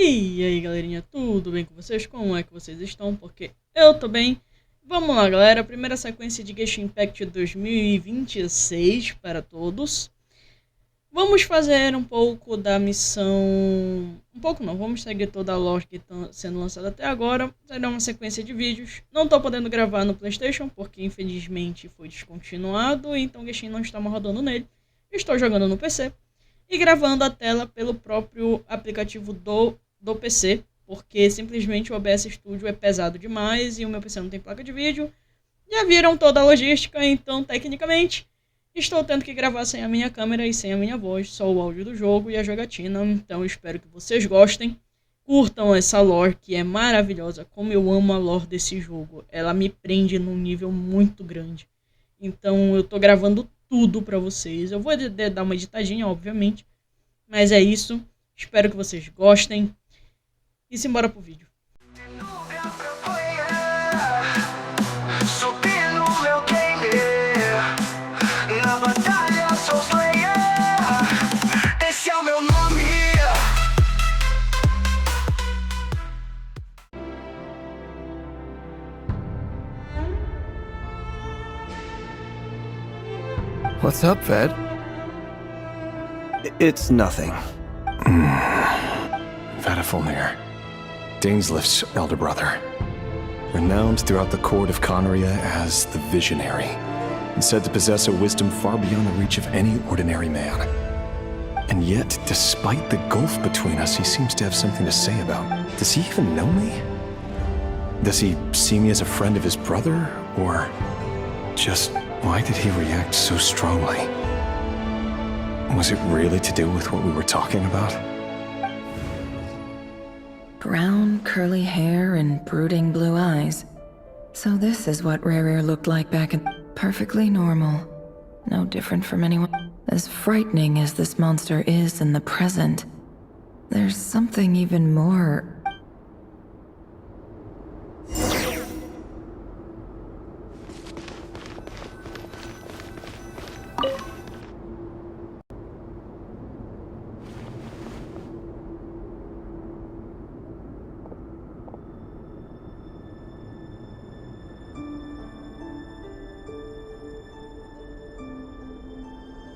E aí galerinha, tudo bem com vocês? Como é que vocês estão? Porque eu tô bem. Vamos lá galera, primeira sequência de Genshin Impact 2026 para todos. Vamos fazer um pouco da missão... Um pouco não, vamos seguir toda a lore que está sendo lançada até agora. Será uma sequência de vídeos. Não estou podendo gravar no PlayStation porque infelizmente foi descontinuado. Então Genshin não está mais rodando nele. Estou jogando no PC. E gravando a tela pelo próprio aplicativo do PC, porque simplesmente o OBS Studio é pesado demais e o meu PC não tem placa de vídeo. Já viram toda a logística, então tecnicamente estou tendo que gravar sem a minha câmera e sem a minha voz, só o áudio do jogo e a jogatina. Então espero que vocês gostem, curtam essa lore que é maravilhosa, como eu amo a lore desse jogo. Ela me prende num nível muito grande. Então eu tô gravando tudo pra vocês. Eu vou dar uma editadinha, obviamente, mas é isso. Espero que vocês gostem. E simbora pro vídeo. What's up, Ved? It's nothing. Vadifulnir, Dainsleif's elder brother, renowned throughout the court of Conria as the Visionary, and said to possess a wisdom far beyond the reach of any ordinary man. And yet, despite the gulf between us, he seems to have something to say about. Does he even know me? Does he see me as a friend of his brother, or just why did he react so strongly? Was it really to do with what we were talking about? Brown, curly hair and brooding blue eyes. So this is what Rere looked like back in... Perfectly normal. No different from anyone. As frightening as this monster is in the present, there's something even more...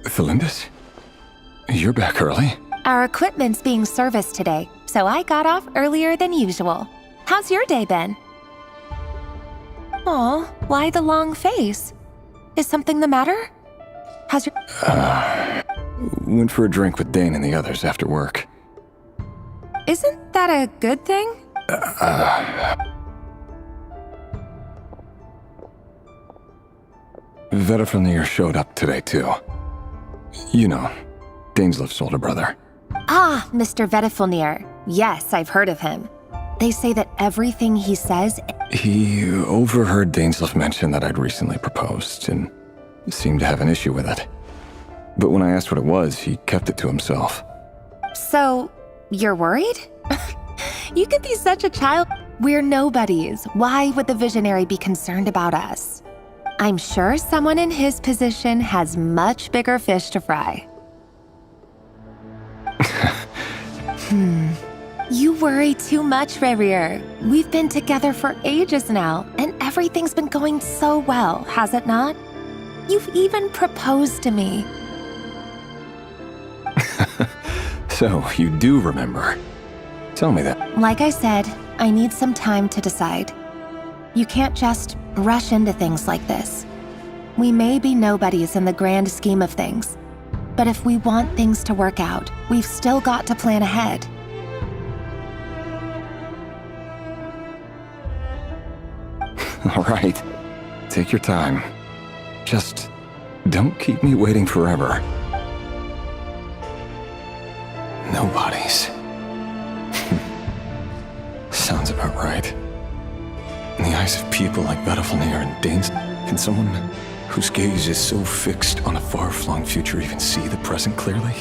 Felindis? You're back early? Our equipment's being serviced today, so I got off earlier than usual. How's your day been? Aw, why the long face? Is something the matter? How's your... Went for a drink with Dane and the others after work. Isn't that a good thing? Vedifulnir showed up today too. You know, Dainsleif's older brother. Ah, Mr. Vedifulnir. Yes, I've heard of him. They say that everything he says... He overheard Dainsleif mention that I'd recently proposed, and seemed to have an issue with it. But when I asked what it was, he kept it to himself. So, you're worried? You could be such a child. We're nobodies. Why would the Visionary be concerned about us? I'm sure someone in his position has much bigger fish to fry. You worry too much, Rere. We've been together for ages now, and everything's been going so well, has it not? You've even proposed to me. So, you do remember. Tell me that. Like I said, I need some time to decide. You can't just rush into things like this. We may be nobodies in the grand scheme of things, but if we want things to work out, we've still got to plan ahead. All right. Take your time. Just don't keep me waiting forever. Nobodies. Sounds about right. In the eyes of people like Vedifulnir and Danes, can someone whose gaze is so fixed on a far-flung future even see the present clearly?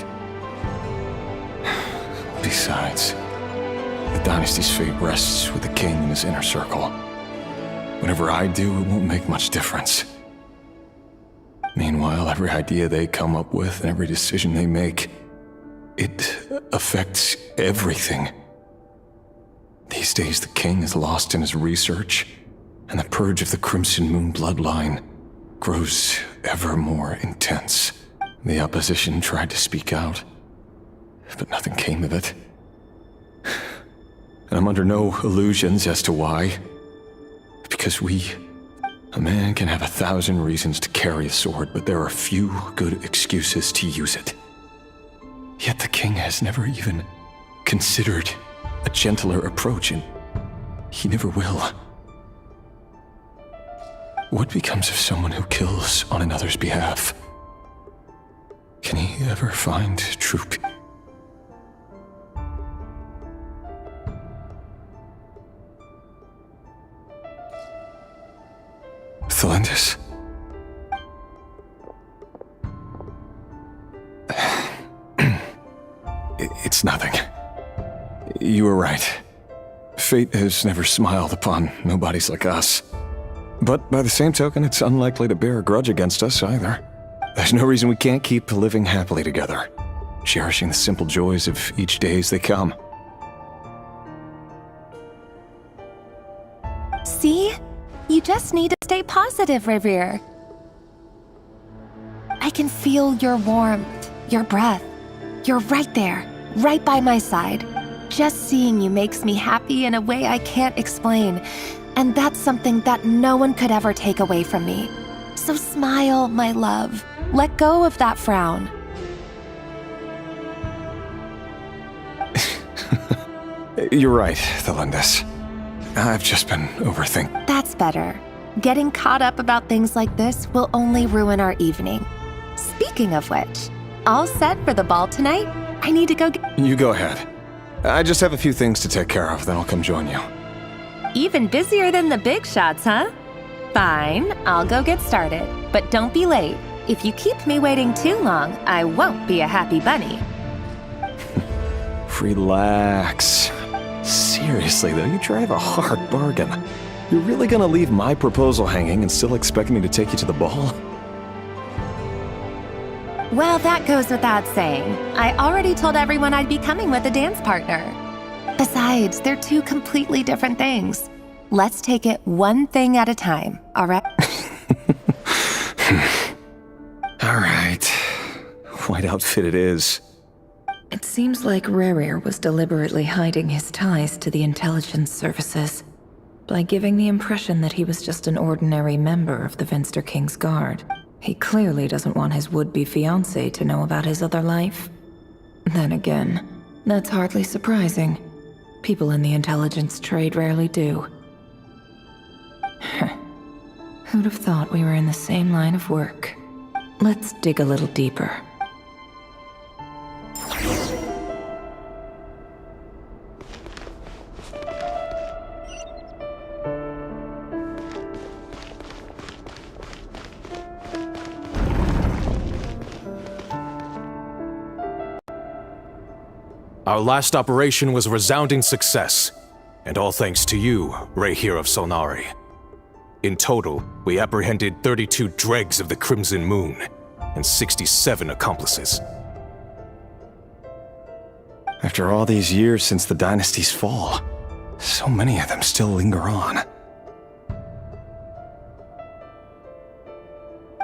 Besides, the dynasty's fate rests with the king and his inner circle. Whatever I do, it won't make much difference. Meanwhile, every idea they come up with and every decision they make, it affects everything. These days the king is lost in his research, and the purge of the Crimson Moon bloodline grows ever more intense. The opposition tried to speak out, but nothing came of it. And I'm under no illusions as to why. Because a man can have 1,000 reasons to carry a sword, but there are few good excuses to use it. Yet the king has never even considered a gentler approach, and he never will. What becomes of someone who kills on another's behalf? Can he ever find true peace? Thalindis? It's nothing. You were right. Fate has never smiled upon nobodies like us. But by the same token, it's unlikely to bear a grudge against us either. There's no reason we can't keep living happily together, cherishing the simple joys of each day as they come. See? You just need to stay positive, Revere. I can feel your warmth, your breath. You're right there, right by my side. Just seeing you makes me happy in a way I can't explain. And that's something that no one could ever take away from me. So smile, my love. Let go of that frown. You're right, Thalindis. I've just been overthinking. That's better. Getting caught up about things like this will only ruin our evening. Speaking of which, all set for the ball tonight? I need to go get... You go ahead. I just have a few things to take care of, then I'll come join you. Even busier than the big shots, huh? Fine, I'll go get started. But don't be late. If you keep me waiting too long, I won't be a happy bunny. Relax. Seriously, though, you drive a hard bargain. You're really gonna leave my proposal hanging and still expect me to take you to the ball? Well, that goes without saying. I already told everyone I'd be coming with a dance partner. Besides, they're two completely different things. Let's take it one thing at a time, all right? All right. White outfit it is. It seems like Rere was deliberately hiding his ties to the intelligence services by giving the impression that he was just an ordinary member of the Finster King's Guard. He clearly doesn't want his would-be fiancée to know about his other life. Then again, that's hardly surprising. People in the intelligence trade rarely do. Who'd have thought we were in the same line of work? Let's dig a little deeper. Our last operation was a resounding success, and all thanks to you, Rehir of Solnari. In total, we apprehended 32 dregs of the Crimson Moon, and 67 accomplices. After all these years since the dynasty's fall, so many of them still linger on.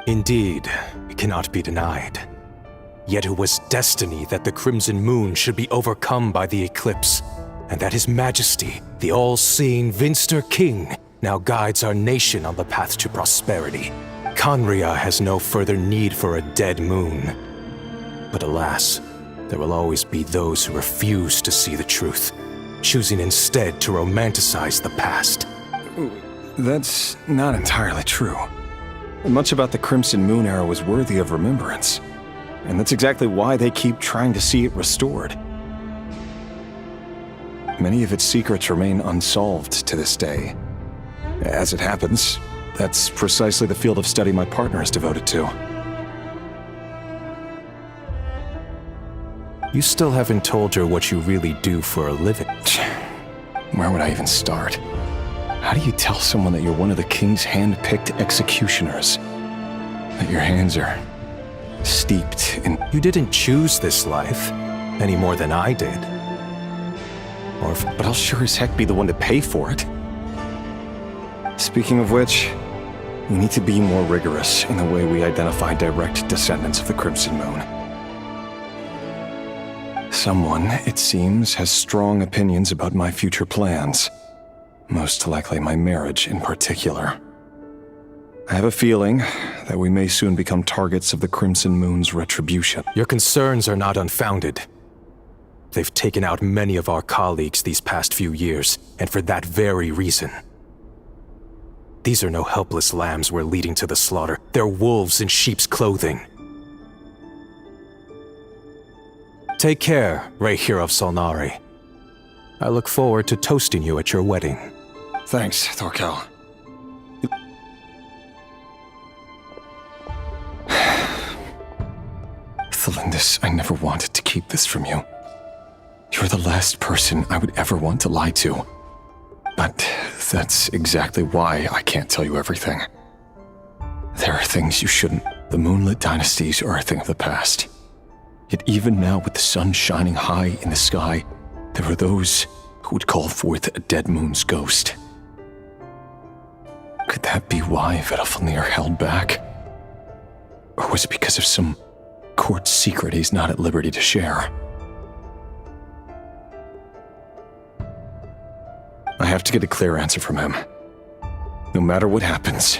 Indeed, it cannot be denied. Yet it was destiny that the Crimson Moon should be overcome by the eclipse, and that His Majesty, the all-seeing Finster King, now guides our nation on the path to prosperity. Khaenri'ah has no further need for a dead moon. But alas, there will always be those who refuse to see the truth, choosing instead to romanticize the past. That's not entirely true. Much about the Crimson Moon era was worthy of remembrance. And that's exactly why they keep trying to see it restored. Many of its secrets remain unsolved to this day. As it happens, that's precisely the field of study my partner is devoted to. You still haven't told her what you really do for a living. Where would I even start? How do you tell someone that you're one of the king's hand-picked executioners? That your hands are steeped in... You didn't choose this life, any more than I did. But I'll sure as heck be the one to pay for it. Speaking of which, we need to be more rigorous in the way we identify direct descendants of the Crimson Moon. Someone, it seems, has strong opinions about my future plans. Most likely my marriage in particular. I have a feeling that we may soon become targets of the Crimson Moon's retribution. Your concerns are not unfounded. They've taken out many of our colleagues these past few years, and for that very reason. These are no helpless lambs we're leading to the slaughter. They're wolves in sheep's clothing. Take care, Rehir of Solnari. I look forward to toasting you at your wedding. Thanks, Thorkel. Thelindis, I never wanted to keep this from you. You're the last person I would ever want to lie to. But that's exactly why I can't tell you everything. There are things you shouldn't. The Moonlit Dynasties are a thing of the past. Yet even now, with the sun shining high in the sky, there are those who would call forth a dead moon's ghost. Could that be why Vedalfnir held back? Or was it because of some court secret he's not at liberty to share? I have to get a clear answer from him. No matter what happens,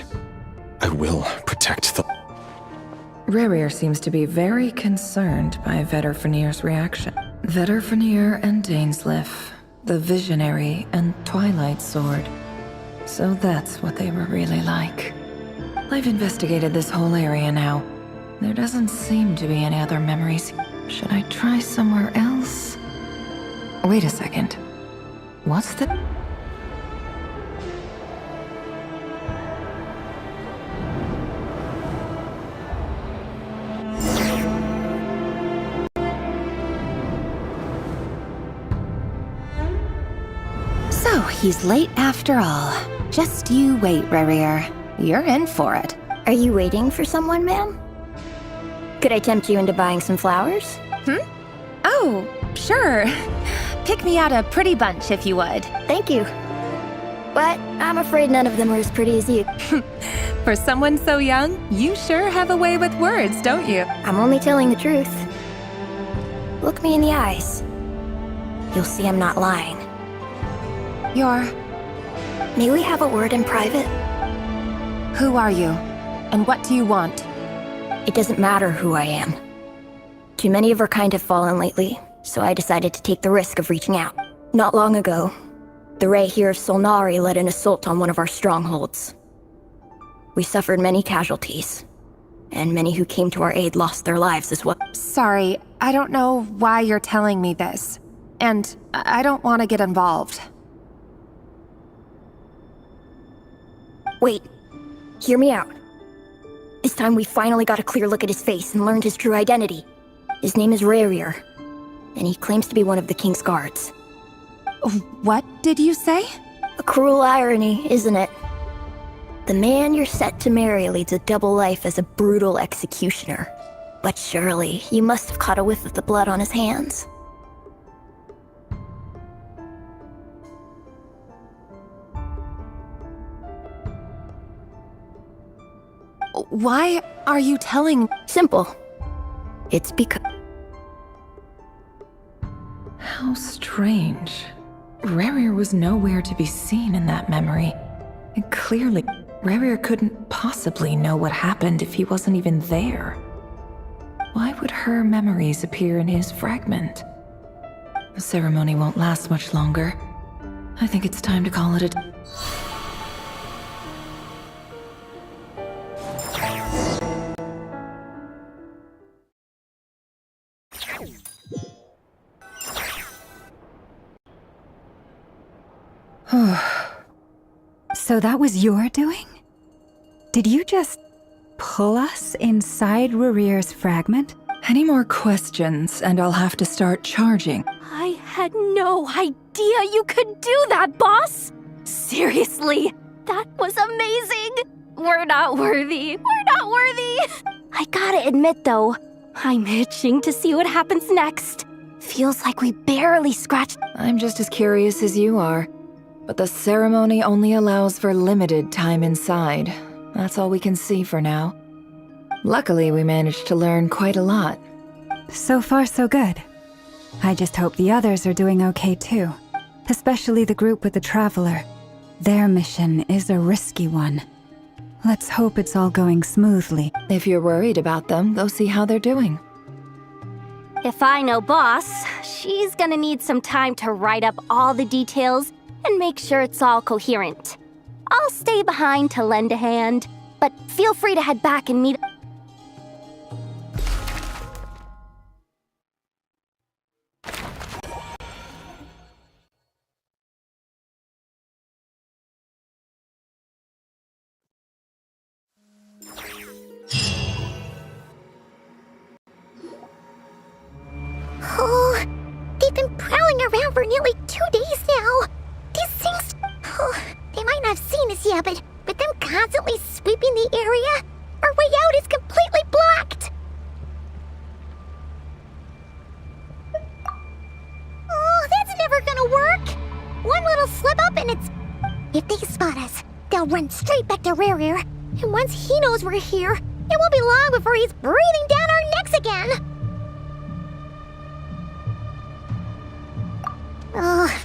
I will protect the... Rerir seems to be very concerned by Vedalfnir's reaction. Vedalfnir and Dainsleif, the Visionary and Twilight Sword. So that's what they were really like. I've investigated this whole area now. There doesn't seem to be any other memories. Should I try somewhere else? Wait a second. What's the... So, he's late after all. Just you wait, Rerir. You're in for it. Are you waiting for someone, ma'am? Could I tempt you into buying some flowers? Oh, sure. Pick me out a pretty bunch if you would. Thank you. But I'm afraid none of them are as pretty as you. For someone so young, you sure have a way with words, don't you? I'm only telling the truth. Look me in the eyes. You'll see I'm not lying. May we have a word in private? Who are you? And what do you want? It doesn't matter who I am. Too many of our kind have fallen lately, so I decided to take the risk of reaching out. Not long ago, the Rehir of Solnari led an assault on one of our strongholds. We suffered many casualties, and many who came to our aid lost their lives as well. Sorry, I don't know why you're telling me this. And I don't want to get involved. Wait, hear me out. This time we finally got a clear look at his face and learned his true identity. His name is Rerir, and he claims to be one of the King's guards. What did you say? A cruel irony, isn't it? The man you're set to marry leads a double life as a brutal executioner. But surely, you must have caught a whiff of the blood on his hands. Why are you telling... Simple. It's because... How strange. Rerir was nowhere to be seen in that memory. And clearly, Rerir couldn't possibly know what happened if he wasn't even there. Why would her memories appear in his fragment? The ceremony won't last much longer. I think it's time to call it a... So that was your doing? Did you just pull us inside Rerir's fragment? Any more questions, and I'll have to start charging. I had no idea you could do that, boss! Seriously, that was amazing! We're not worthy. We're not worthy! I gotta admit, though, I'm itching to see what happens next. Feels like we barely scratched. I'm just as curious as you are. But the ceremony only allows for limited time inside. That's all we can see for now. Luckily, we managed to learn quite a lot. So far, so good. I just hope the others are doing okay too. Especially the group with the Traveler. Their mission is a risky one. Let's hope it's all going smoothly. If you're worried about them, go see how they're doing. If I know Boss, she's gonna need some time to write up all the details and make sure it's all coherent. I'll stay behind to lend a hand, but feel free to head back and meet. Oh, they've been prowling around for nearly 2 days now. These things, they might not have seen us yet, but them constantly sweeping the area, our way out is completely blocked. Oh, that's never gonna work. One little slip up and it's... If they spot us, they'll run straight back to Rare. And once he knows we're here, it won't be long before he's breathing down our necks again. Oh,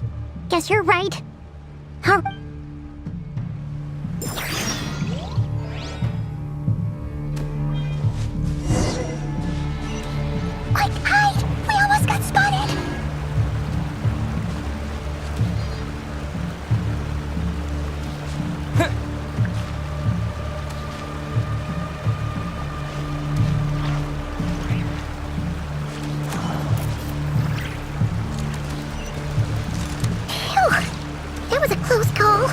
guess you're right. Huh? Quick, hide! We almost got spotted! That was a close call.